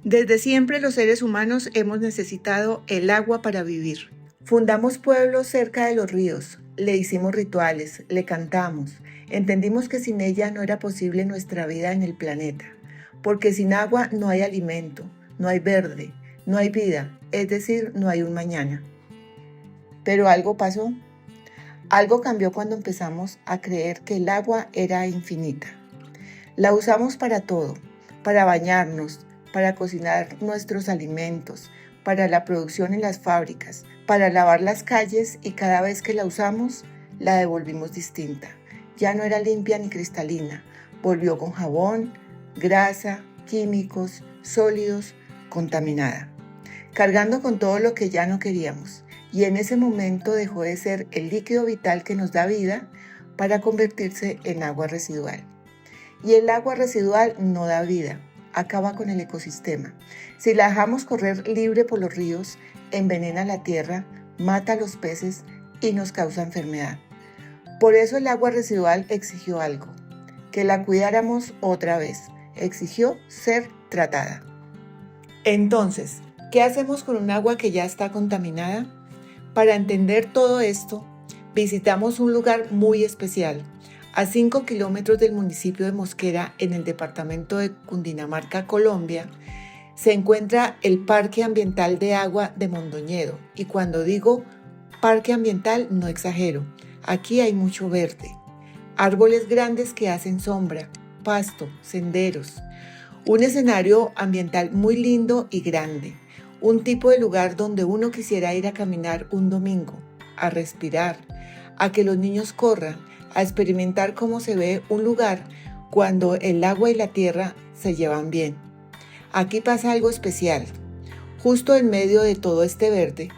Desde siempre los seres humanos hemos necesitado el agua para vivir. Fundamos pueblos cerca de los ríos, le hicimos rituales, le cantamos, entendimos que sin ella no era posible nuestra vida en el planeta, porque sin agua no hay alimento, no hay verde, no hay vida, es decir, no hay un mañana. Pero algo pasó. Algo cambió cuando empezamos a creer que el agua era infinita. La usamos para todo, para bañarnos, para cocinar nuestros alimentos, para la producción en las fábricas, para lavar las calles y cada vez que la usamos, la devolvimos distinta. Ya no era limpia ni cristalina, volvió con jabón, grasa, químicos, sólidos, contaminada, cargando con todo lo que ya no queríamos. Y en ese momento dejó de ser el líquido vital que nos da vida para convertirse en agua residual. Y el agua residual no da vida, acaba con el ecosistema. Si la dejamos correr libre por los ríos, envenena la tierra, mata a los peces y nos causa enfermedad. Por eso el agua residual exigió algo, que la cuidáramos otra vez, exigió ser tratada. Entonces, ¿qué hacemos con un agua que ya está contaminada? Para entender todo esto, visitamos un lugar muy especial. A 5 kilómetros del municipio de Mosquera, en el departamento de Cundinamarca, Colombia, se encuentra el Parque Ambiental de Agua de Mondoñedo. Y cuando digo parque ambiental, no exagero. Aquí hay mucho verde, árboles grandes que hacen sombra, pasto, senderos. Un escenario ambiental muy lindo y grande. Un tipo de lugar donde uno quisiera ir a caminar un domingo, a respirar, a que los niños corran, a experimentar cómo se ve un lugar cuando el agua y la tierra se llevan bien. Aquí pasa algo especial. Justo en medio de todo este verde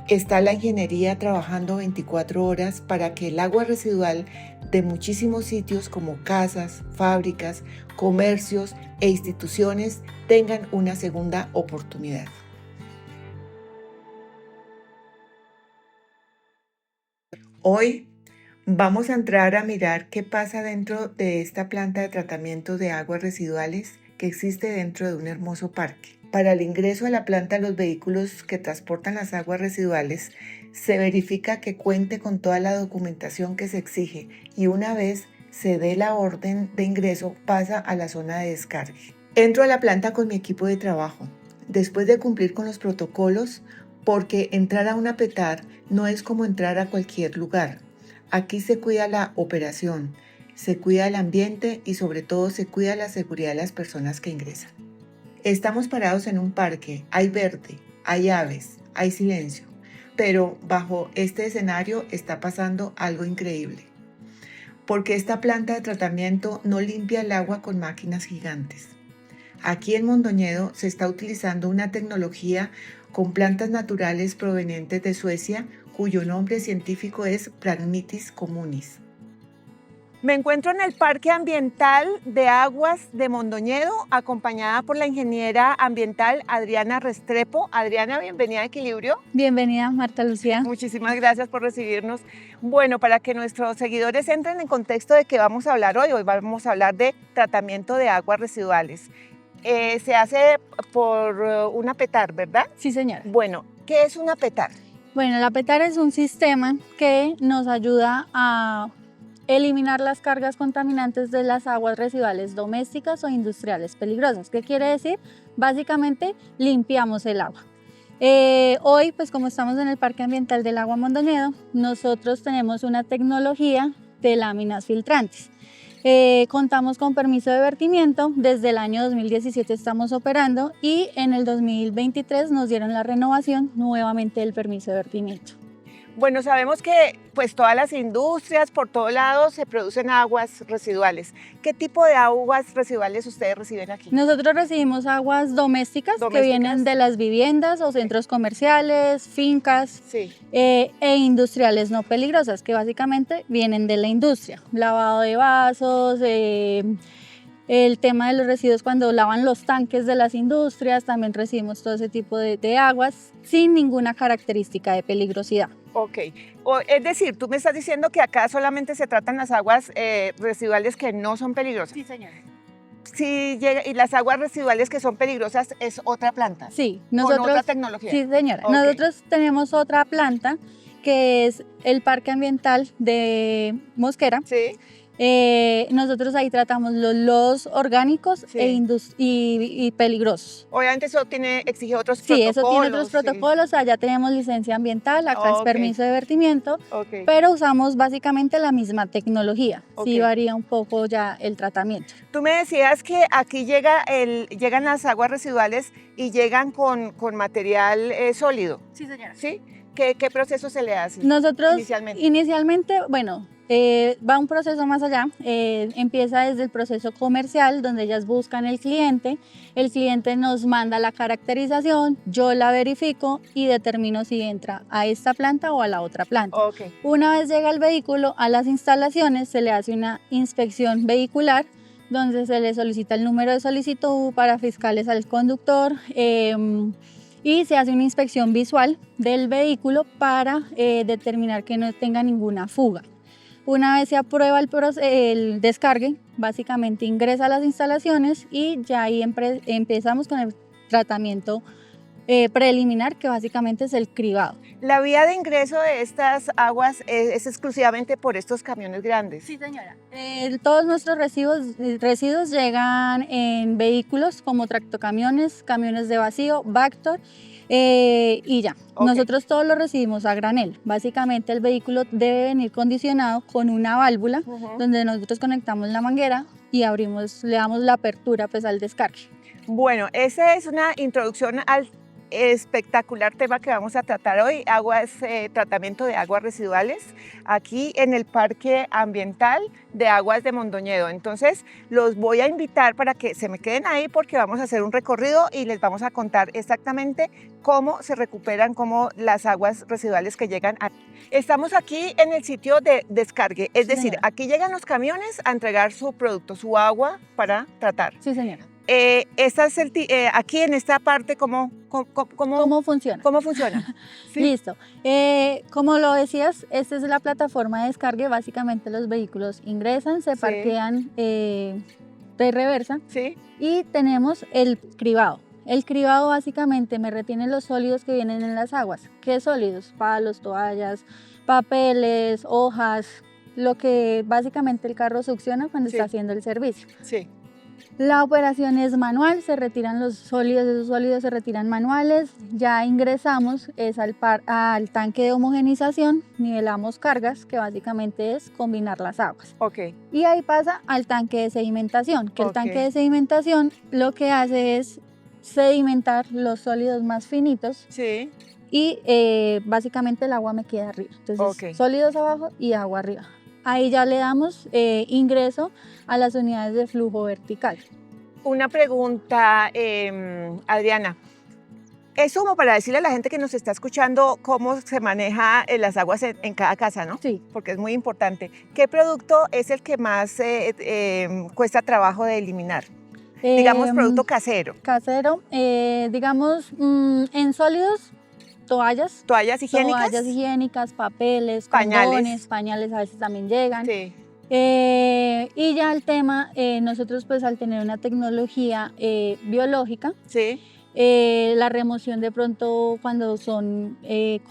está la ingeniería trabajando 24 horas para que el agua residual de muchísimos sitios como casas, fábricas, comercios e instituciones tengan una segunda oportunidad. Hoy vamos a entrar a mirar qué pasa dentro de esta planta de tratamiento de aguas residuales que existe dentro de un hermoso parque. Para el ingreso a la planta, los vehículos que transportan las aguas residuales se verifica que cuente con toda la documentación que se exige y una vez se dé la orden de ingreso pasa a la zona de descargue. Entro a la planta con mi equipo de trabajo. Después de cumplir con los protocolos, porque entrar a una petar no es como entrar a cualquier lugar. Aquí se cuida la operación, se cuida el ambiente y sobre todo se cuida la seguridad de las personas que ingresan. Estamos parados en un parque, hay verde, hay aves, hay silencio, pero bajo este escenario está pasando algo increíble. Porque esta planta de tratamiento no limpia el agua con máquinas gigantes. Aquí en Mondoñedo se está utilizando una tecnología con plantas naturales provenientes de Suecia, cuyo nombre científico es Phragmitis communis. Me encuentro en el Parque Ambiental de Aguas de Mondoñedo, acompañada por la ingeniera ambiental Adriana Restrepo. Adriana, bienvenida a Equilibrio. Bienvenida, Marta Lucía. Muchísimas gracias por recibirnos. Bueno, para que nuestros seguidores entren en contexto de qué vamos a hablar hoy vamos a hablar de tratamiento de aguas residuales. Se hace por una petar, ¿verdad? Sí, señora. Bueno, ¿qué es una petar? Bueno, la petar es un sistema que nos ayuda a eliminar las cargas contaminantes de las aguas residuales domésticas o industriales peligrosas. ¿Qué quiere decir? Básicamente, limpiamos el agua. Hoy, pues como estamos en el Parque Ambiental del Agua Mondoñedo, nosotros tenemos una tecnología de láminas filtrantes. Contamos con permiso de vertimiento, desde el año 2017 estamos operando y en el 2023 nos dieron la renovación nuevamente del permiso de vertimiento. Bueno, sabemos que pues todas las industrias por todos lados se producen aguas residuales. ¿Qué tipo de aguas residuales ustedes reciben aquí? Nosotros recibimos aguas domésticas que vienen de las viviendas o centros comerciales, fincas, sí. E industriales no peligrosas, que básicamente vienen de la industria. Lavado de vasos, el tema de los residuos cuando lavan los tanques de las industrias, también recibimos todo ese tipo de aguas sin ninguna característica de peligrosidad. Ok, es decir, tú me estás diciendo que acá solamente se tratan las aguas residuales que no son peligrosas. Sí, señora. si llega, y las aguas residuales que son peligrosas es otra planta. Sí, Con nosotros, otra tecnología. sí señora, Ok. nosotros tenemos otra planta que es el Parque Ambiental de Mosquera. Sí. Nosotros ahí tratamos los lodos orgánicos Sí. y peligrosos. Obviamente eso exige otros Sí, protocolos. eso tiene otros sí. protocolos, allá tenemos licencia ambiental, acá es Ok. permiso de vertimiento, Ok. pero usamos básicamente la misma tecnología. Sí Ok. varía un poco ya el tratamiento. Tú me decías que aquí llegan las aguas residuales y llegan con material sólido, Sí, señora. ¿sí? ¿Qué proceso se le hace Nosotros inicialmente? bueno, va un proceso más allá, empieza desde el proceso comercial, donde ellas buscan el cliente nos manda la caracterización, yo la verifico y determino si entra a esta planta o a la otra planta. Ok. Una vez llega el vehículo a las instalaciones, se le hace una inspección vehicular, donde se le solicita el número de solicitud para fiscales al conductor, y se hace una inspección visual del vehículo para determinar que no tenga ninguna fuga. Una vez se aprueba el descargue, básicamente ingresa a las instalaciones y ya ahí empezamos con el tratamiento preliminar, que básicamente es el cribado. La vía de ingreso de estas aguas es exclusivamente por estos camiones grandes. Sí, señora. Todos nuestros residuos llegan en vehículos como tractocamiones, camiones de vacío, Vactor, y ya. Ok. Nosotros todos lo recibimos a granel. Básicamente el vehículo debe venir condicionado con una válvula donde nosotros conectamos la manguera y le damos la apertura pues al descargue. Bueno, esa es una introducción al espectacular tema que vamos a tratar hoy, tratamiento de aguas residuales, aquí en el Parque Ambiental de Aguas de Mondoñedo. Entonces, los voy a invitar para que se me queden ahí porque vamos a hacer un recorrido y les vamos a contar exactamente cómo se recuperan las aguas residuales que llegan aquí. Estamos aquí en el sitio de descargue, es decir, señora. aquí llegan los camiones a entregar su producto, su agua para tratar. Sí, señora. Aquí en esta parte, ¿cómo funciona? ¿Cómo funciona? ¿Sí? Listo. Como lo decías, esta es la plataforma de descargue. Básicamente los vehículos ingresan, se Sí. parquean de reversa Sí. y tenemos el cribado. El cribado básicamente me retiene los sólidos que vienen en las aguas. ¿Qué sólidos? Palos, toallas, papeles, hojas, lo que básicamente el carro succiona cuando Sí. está haciendo el servicio. Sí. La operación es manual, se retiran los sólidos, esos sólidos se retiran manuales, ya ingresamos al tanque de homogenización, nivelamos cargas, que básicamente es combinar las aguas. Ok. Y ahí pasa al tanque de sedimentación, que el Ok. tanque de sedimentación lo que hace es sedimentar los sólidos más finitos Sí. y básicamente el agua me queda arriba. Entonces, Ok. sólidos abajo y agua arriba. Ahí ya le damos ingreso a las unidades de flujo vertical. Una pregunta, Adriana. Eso como para decirle a la gente que nos está escuchando cómo se maneja las aguas en cada casa, ¿no? Sí. Porque es muy importante. ¿Qué producto es el que más cuesta trabajo de eliminar? Digamos, producto casero. Casero, digamos, en sólidos, toallas. ¿Toallas higiénicas? Toallas higiénicas, papeles, Pañales. condones, pañales a veces también llegan. Sí. Y ya el tema, nosotros pues al tener una tecnología biológica, Sí. la remoción de pronto cuando son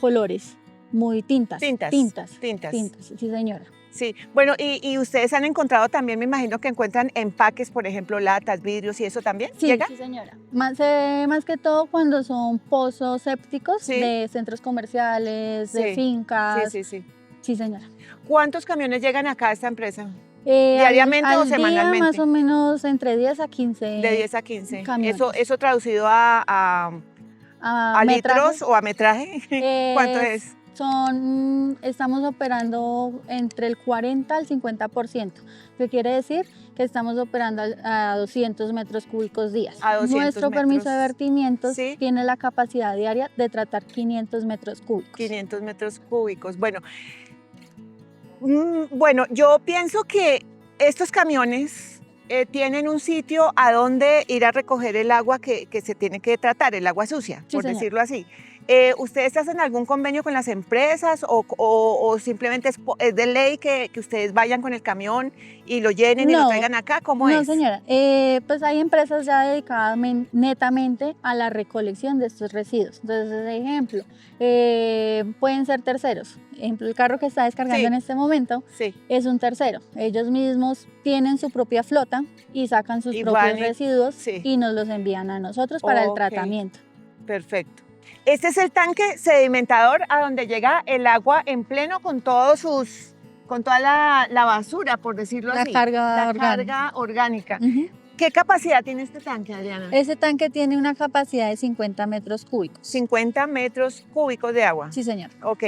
colores muy tintas. Tintas. Sí, señora. Sí, bueno, y ustedes han encontrado también, me imagino que encuentran empaques, por ejemplo, latas, vidrios y eso también, Sí, ¿llega? sí, señora. Más que todo cuando son pozos sépticos Sí. de centros comerciales, de Sí. fincas. Sí. Sí, señora. ¿Cuántos camiones llegan acá a esta empresa? ¿Diariamente al o semanalmente? Día, más o menos entre 10 a 15. De 10 a 15. camiones. Eso traducido a metraje. litros o a metraje, ¿cuánto es? Estamos operando entre el 40 al 50%, que quiere decir que estamos operando a 200 metros cúbicos días. A 200 Nuestro permiso de metros. vertimientos Sí. tiene la capacidad diaria de tratar 500 metros cúbicos. 500 metros cúbicos. Bueno, yo pienso que estos camiones tienen un sitio a donde ir a recoger el agua que se tiene que tratar, el agua sucia, Sí, por señora. decirlo así. ¿Ustedes hacen algún convenio con las empresas o simplemente es de ley que ustedes vayan con el camión y lo llenen y lo No, traigan acá? ¿Cómo no, es? señora. Pues hay empresas ya dedicadas netamente a la recolección de estos residuos. Entonces, ejemplo, pueden ser terceros. Ejemplo, el carro que está descargando Sí. en este momento Sí. es un tercero. Ellos mismos tienen su propia flota y sacan sus Y propios van residuos sí. y nos los envían a nosotros para el Ok. tratamiento. Perfecto. Este es el tanque sedimentador a donde llega el agua en pleno con todos con toda la basura, por decirlo La así. carga La orgánica. carga orgánica. Ujú. ¿Qué capacidad tiene este tanque, Adriana? Ese tanque tiene una capacidad de 50 metros cúbicos. 50 metros cúbicos de agua. Sí, señor. Ok.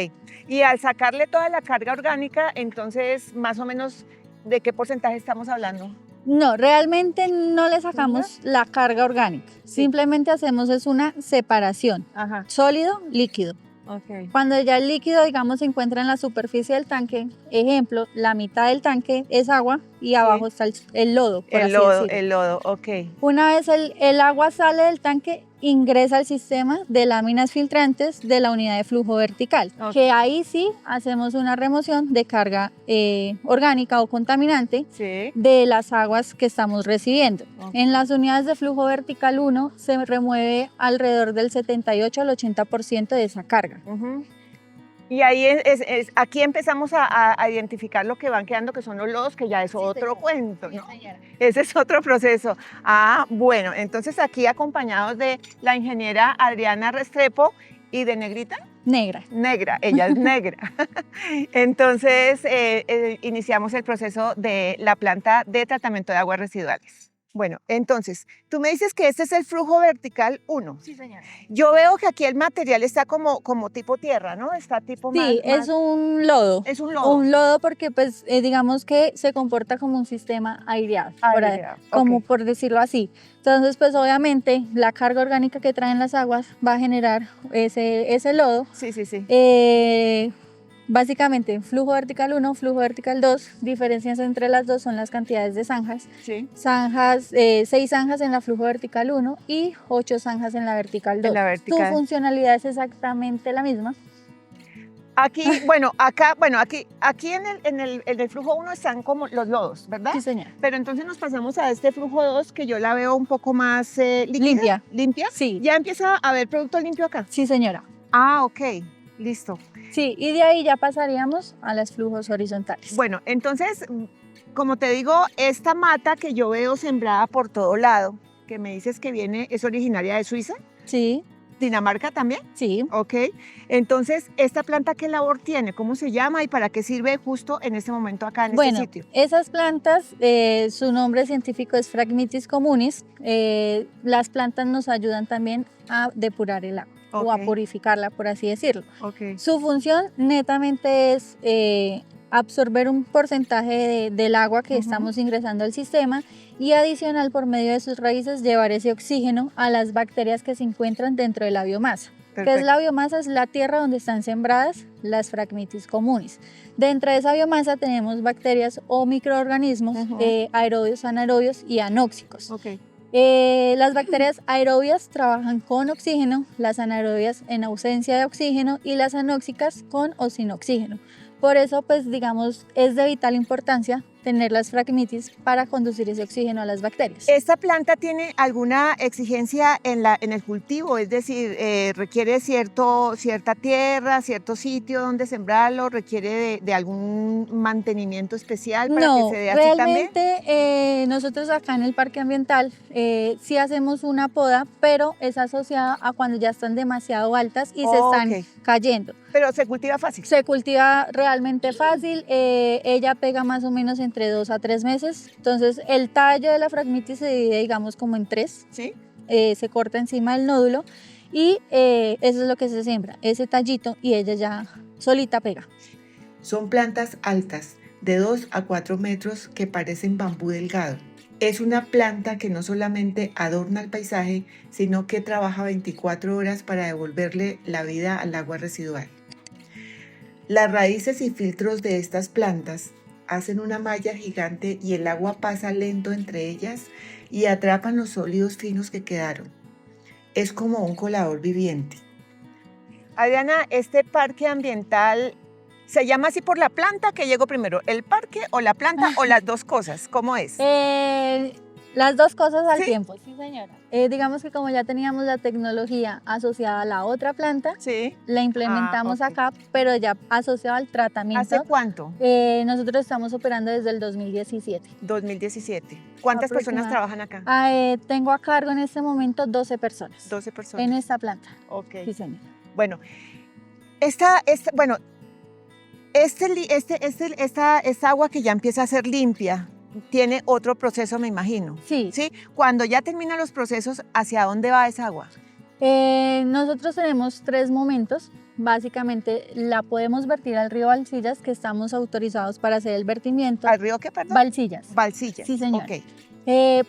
Y al sacarle toda la carga orgánica, entonces, más o menos, ¿de qué porcentaje estamos hablando? No, realmente no le sacamos la carga orgánica. Sí. Simplemente hacemos es una separación. Ajá. Sólido, líquido. Ok. Cuando ya el líquido, digamos, se encuentra en la superficie del tanque, ejemplo, la mitad del tanque es agua y abajo está el lodo, por así decirlo. El lodo, ok. Una vez el agua sale del tanque, ingresa al sistema de láminas filtrantes de la unidad de flujo vertical, Ok. que ahí sí hacemos una remoción de carga orgánica o contaminante Sí. de las aguas que estamos recibiendo. Ok. En las unidades de flujo vertical 1 se remueve alrededor del 78 al 80% de esa carga. Ujú. Y ahí aquí empezamos a identificar lo que van quedando, que son los lodos, que ya es otro cuento, ¿no? Ese es otro proceso. Ah, bueno, entonces aquí acompañados de la ingeniera Adriana Restrepo y de Negrita. Negra. Negra, ella es negra. Entonces iniciamos el proceso de la planta de tratamiento de aguas residuales. Bueno, entonces, tú me dices que este es el flujo vertical 1. Sí, señora. Yo veo que aquí el material está como tipo tierra, ¿no? Está tipo Sí, es un lodo. Es un lodo. Un lodo porque, pues, digamos que se comporta como un sistema aireado, como ok. por decirlo así. Entonces, pues, obviamente, la carga orgánica que traen las aguas va a generar ese lodo. Sí, sí, sí. Básicamente, flujo vertical 1, flujo vertical 2, diferencias entre las dos son las cantidades de zanjas. Sí. 6 zanjas en la flujo vertical 1 y 8 zanjas en la vertical 2. En la vertical. Su funcionalidad es exactamente la misma. Aquí, aquí en el flujo 1 están como los lodos, ¿verdad? Sí, señora. Pero entonces nos pasamos a este flujo 2, que yo la veo un poco más líquida. ¿Limpia? Sí. ¿Ya empieza a haber producto limpio acá? Sí, señora. Ah, ok. Listo. Sí, y de ahí ya pasaríamos a los flujos horizontales. Bueno, entonces, como te digo, esta mata que yo veo sembrada por todo lado, que me dices que viene, es originaria de Suiza. Sí. ¿Dinamarca también? Sí. Ok. Entonces, ¿esta planta qué labor tiene? ¿Cómo se llama y para qué sirve justo en este momento acá en este sitio? Esas plantas, su nombre científico es Phragmitis communis. Las plantas nos ayudan también a depurar el agua o a purificarla, por así decirlo. Okay. Su función netamente es absorber un porcentaje del agua que estamos ingresando al sistema y adicional por medio de sus raíces llevar ese oxígeno a las bacterias que se encuentran dentro de la biomasa. Perfecto. ¿Qué es la biomasa? Es la tierra donde están sembradas las Phragmitis communis. Dentro de esa biomasa tenemos bacterias o microorganismos aerobios, anaerobios y anóxicos. Okay. Las bacterias aerobias trabajan con oxígeno, las anaerobias en ausencia de oxígeno y las anóxicas con o sin oxígeno. Por eso, pues digamos, es de vital importancia tener las Phragmitis para conducir ese oxígeno a las bacterias. ¿Esta planta tiene alguna exigencia en el cultivo? Es decir, ¿requiere cierta tierra, cierto sitio donde sembrarlo? ¿Requiere de algún mantenimiento especial para que se dé así también? Realmente nosotros acá en el Parque Ambiental sí hacemos una poda, pero es asociada a cuando ya están demasiado altas y se están cayendo. Pero se cultiva fácil. Se cultiva realmente fácil, ella pega más o menos entre 2 a 3 meses, entonces el tallo de la Phragmitis se divide digamos como en 3, ¿sí? Se corta encima del nódulo y eso es lo que se siembra, ese tallito y ella ya solita pega. Son plantas altas, de 2 a 4 metros que parecen bambú delgado. Es una planta que no solamente adorna el paisaje, sino que trabaja 24 horas para devolverle la vida al agua residual. Las raíces y filtros de estas plantas hacen una malla gigante y el agua pasa lento entre ellas y atrapan los sólidos finos que quedaron. Es como un colador viviente. Adriana, este parque ambiental ¿Se llama así por la planta? ¿Qué llegó primero? ¿El parque o la planta o las dos cosas? ¿Cómo es? Las dos cosas al ¿Sí? tiempo, sí señora. Digamos que como ya teníamos la tecnología asociada a la otra planta, Sí. la implementamos ok. acá, pero ya asociado al tratamiento. ¿Hace cuánto? Nosotros estamos operando desde el 2017. 2017. ¿Cuántas personas trabajan acá? Tengo a cargo en este momento 12 personas 12 personas. en esta planta. Ok. Sí señora. Bueno, esta agua que ya empieza a ser limpia tiene otro proceso, me imagino. Sí. ¿Sí? Cuando ya terminan los procesos, ¿hacia dónde va esa agua? Nosotros tenemos 3 momentos. Básicamente la podemos vertir al río Balsillas, que estamos autorizados para hacer el vertimiento. ¿Al río qué, perdón? Balsillas. Balsillas. Sí, señor. Ok.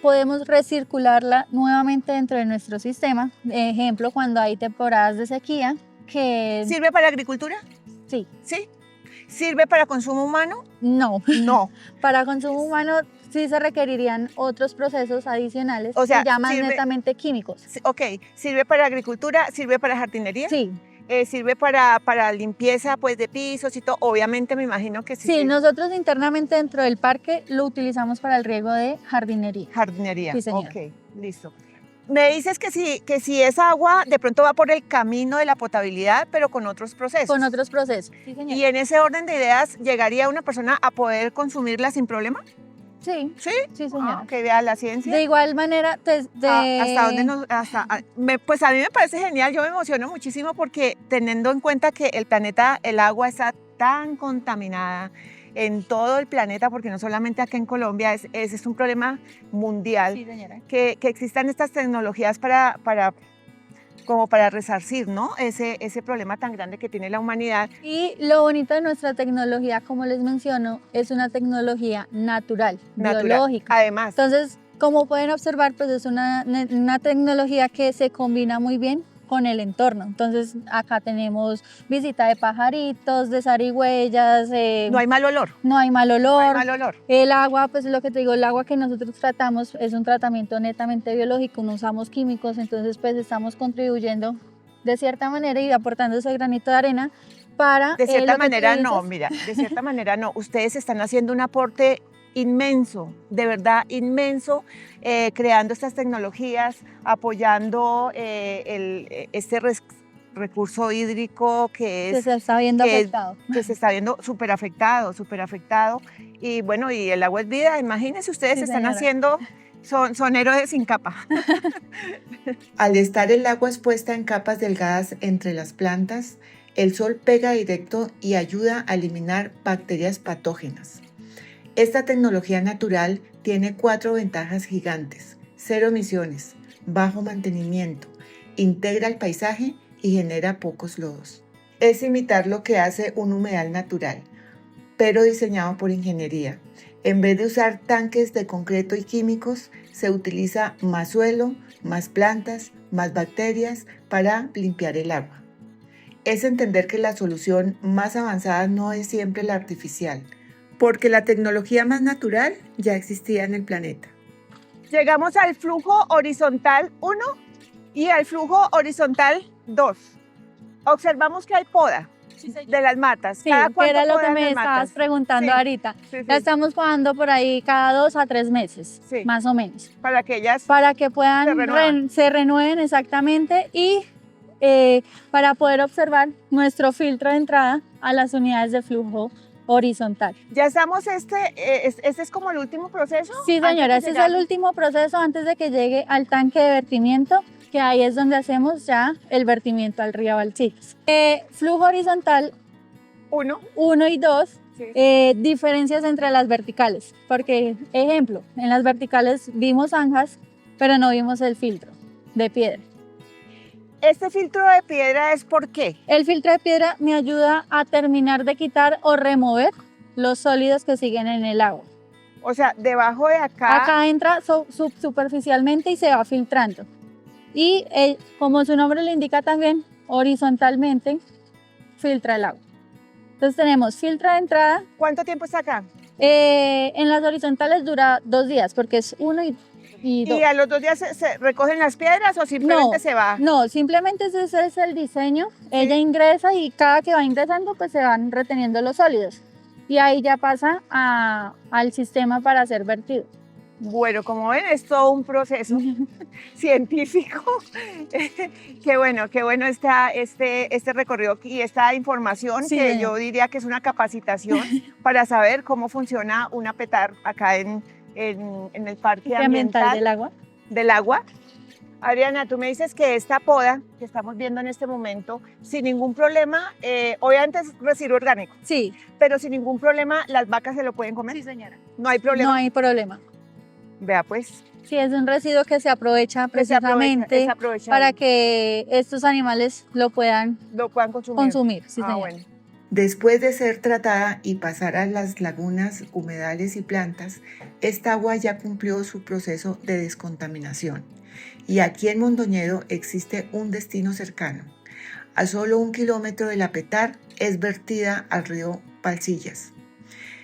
Podemos recircularla nuevamente dentro de nuestro sistema. Ejemplo, cuando hay temporadas de sequía, que... ¿Sirve para agricultura? Sí. ¿Sí? ¿Sirve para consumo humano? No. No. Para consumo humano sí se requerirían otros procesos adicionales, O sea, que llaman sirve- netamente químicos. Ok. ¿Sirve para agricultura? ¿Sirve para jardinería? Sí. ¿Sirve para limpieza pues, de pisos y todo? Obviamente me imagino que sí. Sí, nosotros internamente dentro del parque lo utilizamos para el riego de jardinería. Jardinería. Sí, señora. Ok, listo. Me dices que si esa agua de pronto va por el camino de la potabilidad, pero con otros procesos. Con otros procesos. Sí, señora. Y en ese orden de ideas, ¿llegaría una persona a poder consumirla sin problema? Sí. Sí. Sí, señora. Que vea la ciencia. De igual manera, ¿Hasta dónde nos...? Pues a mí me parece genial, yo me emociono muchísimo porque teniendo en cuenta que el planeta, el agua está tan contaminada en todo el planeta, porque no solamente acá en Colombia, es un problema mundial, Sí, señora. que existan estas tecnologías como para resarcir, ¿no? Ese problema tan grande que tiene la humanidad. Y lo bonito de nuestra tecnología, como les menciono, es una tecnología natural, biológica. Además. Entonces, como pueden observar, pues es una tecnología que se combina muy bien con el entorno. Entonces, acá tenemos visita de pajaritos, de zarigüeyas. No hay mal olor. No hay mal olor. No hay mal olor. El agua, pues lo que te digo, el agua que nosotros tratamos es un tratamiento netamente biológico, no usamos químicos, entonces pues estamos contribuyendo de cierta manera y aportando ese granito de arena para... De cierta lo que tú manera no, dices. mira, de cierta manera no. Ustedes están haciendo un aporte inmenso, de verdad inmenso, creando estas tecnologías, apoyando este recurso hídrico que Se está viendo que afectado. que se está viendo súper afectado, súper afectado. Y bueno, y el agua es vida, imagínense ustedes Sí, están señora. haciendo, son héroes sin capa. Al estar el agua expuesta en capas delgadas entre las plantas, el sol pega directo y ayuda a eliminar bacterias patógenas. Esta tecnología natural tiene 4 ventajas gigantes: cero emisiones, bajo mantenimiento, integra el paisaje y genera pocos lodos. Es imitar lo que hace un humedal natural, pero diseñado por ingeniería. En vez de usar tanques de concreto y químicos, se utiliza más suelo, más plantas, más bacterias para limpiar el agua. Es entender que la solución más avanzada no es siempre la artificial, porque la tecnología más natural ya existía en el planeta. Llegamos al flujo horizontal 1 y al flujo horizontal 2. Observamos que hay poda de las matas. Sí, ¿Cada que cuánto era lo que podan me las estabas matas? preguntando Sí. ahorita. Sí, sí. La estamos podando por ahí cada 2 a 3 meses, Sí. más o menos. Para que ellas... Para que puedan Se renuevan. se renueven exactamente y para poder observar nuestro filtro de entrada a las unidades de flujo horizontal. Ya estamos, este es como el último proceso. Sí, antes señora, de ese es llegar. el último proceso antes de que llegue al tanque de vertimiento, que ahí es donde hacemos ya el vertimiento al río Balsillas. Flujo horizontal 1 y 2, Sí. diferencias entre las verticales, porque, ejemplo, en las verticales vimos zanjas, pero no vimos el filtro de piedra. Este filtro de piedra es ¿por qué? El filtro de piedra me ayuda a terminar de quitar o remover los sólidos que siguen en el agua. O sea, debajo de acá. Acá entra superficialmente y se va filtrando. Y como su nombre lo indica también, horizontalmente filtra el agua. Entonces tenemos filtro de entrada. ¿Cuánto tiempo está acá? En las horizontales dura 2 días porque es 1 y ¿Y a los 2 días se recogen las piedras o simplemente se va? No, simplemente ese es el diseño. Sí. Ella ingresa y cada que va ingresando pues se van reteniendo los sólidos. Y ahí ya pasa al sistema para ser vertido. Bueno, como ven, es todo un proceso científico. Qué bueno está este recorrido y esta información, Sí, que señor. yo diría que es una capacitación para saber cómo funciona una petar acá en el Parque Ambiental del Agua. Adriana, tú me dices que esta poda que estamos viendo en este momento, sin ningún problema, obviamente es residuo orgánico, Sí, pero sin ningún problema las vacas se lo pueden comer. sí señora. No hay problema. No hay problema. Vea pues. Sí, es un residuo que se aprovecha Que se aprovecha, precisamente es aprovechable. para que estos animales lo puedan Lo puedan consumir. consumir. Sí, Ah, señora. bueno. Después de ser tratada y pasar a las lagunas, humedales y plantas, esta agua ya cumplió su proceso de descontaminación. Y aquí en Mondoñedo existe un destino cercano. A solo 1 kilómetro de La Petar es vertida al río Balsillas.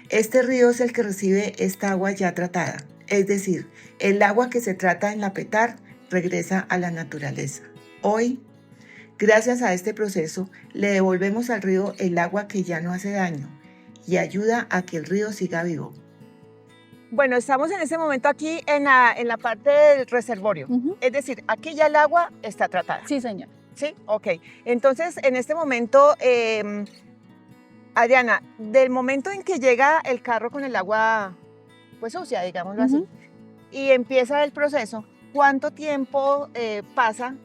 Este río es el que recibe esta agua ya tratada, es decir, el agua que se trata en La Petar regresa a la naturaleza. Hoy, gracias a este proceso, le devolvemos al río el agua que ya no hace daño y ayuda a que el río siga vivo. Bueno, estamos en este momento aquí en la parte del reservorio. Ujú. Es decir, aquí ya el agua está tratada. Sí, señor. ¿Sí? Ok. Entonces, en este momento, Adriana, del momento en que llega el carro con el agua pues sucia, digámoslo así, Ujú. y empieza el proceso, ¿cuánto tiempo pasa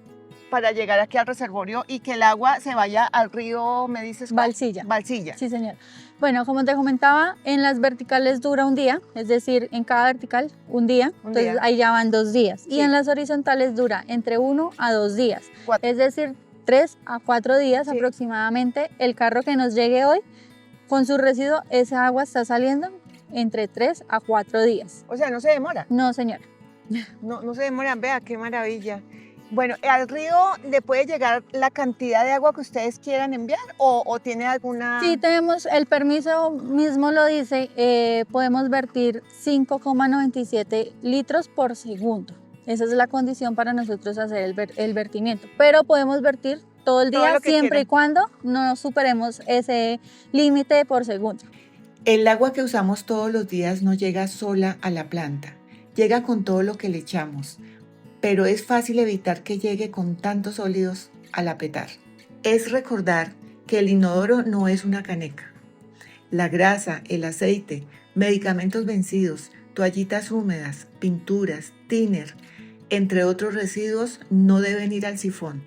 para llegar aquí al reservorio y que el agua se vaya al río, me dices? ¿Cuál? Balsilla. Balsilla. Sí, señor. Bueno, como te comentaba, en las verticales dura un día, es decir, en cada vertical un día, Un entonces día. ahí ya van 2 días. Sí. Y en las horizontales dura entre 1 a 2 días, 4. es decir, 3 a 4 días Sí. aproximadamente. El carro que nos llegue hoy, con su residuo, esa agua está saliendo entre 3 a 4 días. O sea, no se demora. No, señor. No se demora. Vea, qué maravilla. Bueno, ¿al río le puede llegar la cantidad de agua que ustedes quieran enviar o tiene alguna...? Sí, tenemos, el permiso mismo lo dice, podemos vertir 5,97 litros por segundo. Esa es la condición para nosotros hacer el vertimiento. Pero podemos vertir todo el Todo día lo que siempre quieran. y cuando no superemos ese límite por segundo. El agua que usamos todos los días no llega sola a la planta, llega con todo lo que le echamos, pero es fácil evitar que llegue con tantos sólidos a La Petar. Es recordar que el inodoro no es una caneca. La grasa, el aceite, medicamentos vencidos, toallitas húmedas, pinturas, thinner, entre otros residuos, no deben ir al sifón.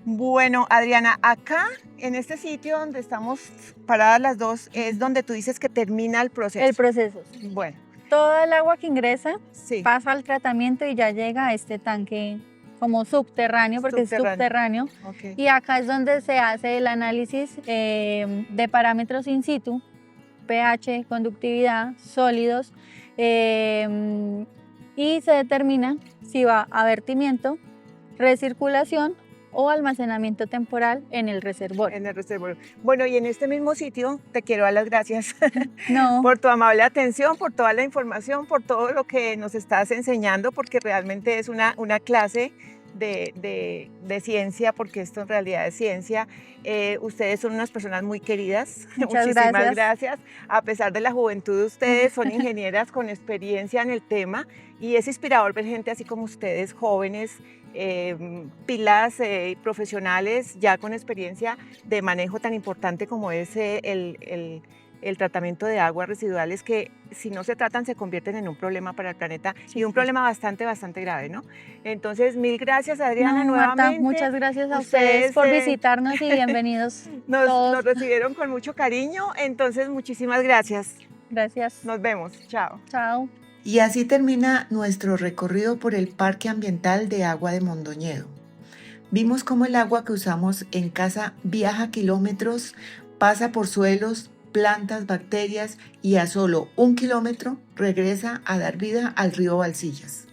Bueno, Adriana, acá en este sitio donde estamos paradas las dos es donde tú dices que termina el proceso. El proceso. Bueno, Toda el agua que ingresa sí. pasa al tratamiento y ya llega a este tanque como subterráneo, porque es subterráneo. Ok. Y acá es donde se hace el análisis de parámetros in situ, pH, conductividad, sólidos, y se determina si va a vertimiento, recirculación o almacenamiento temporal en el reservorio. En el reservorio. Bueno, y en este mismo sitio te quiero dar las gracias No, por tu amable atención, por toda la información, por todo lo que nos estás enseñando, porque realmente es una clase de ciencia, porque esto en realidad es ciencia. Ustedes son unas personas muy queridas. Muchas Muchísimas gracias. A pesar de la juventud de ustedes, son ingenieras con experiencia en el tema y es inspirador ver gente así como ustedes, jóvenes, pilas profesionales ya con experiencia de manejo tan importante como es el tratamiento de aguas residuales, que si no se tratan se convierten en un problema para el planeta y un problema bastante grave, ¿no? Entonces, mil gracias, Adriana, no, Marta, nuevamente. muchas gracias a Ustedes, ustedes por visitarnos y bienvenidos todos. nos recibieron con mucho cariño, entonces muchísimas gracias. Gracias. Nos vemos, chao. Chao. Y así termina nuestro recorrido por el Parque Ambiental de Agua de Mondoñedo. Vimos cómo el agua que usamos en casa viaja kilómetros, pasa por suelos, plantas, bacterias y a solo 1 kilómetro regresa a dar vida al río Balsillas.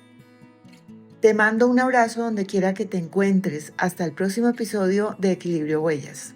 Te mando un abrazo donde quiera que te encuentres. Hasta el próximo episodio de Equilibrio Huellas.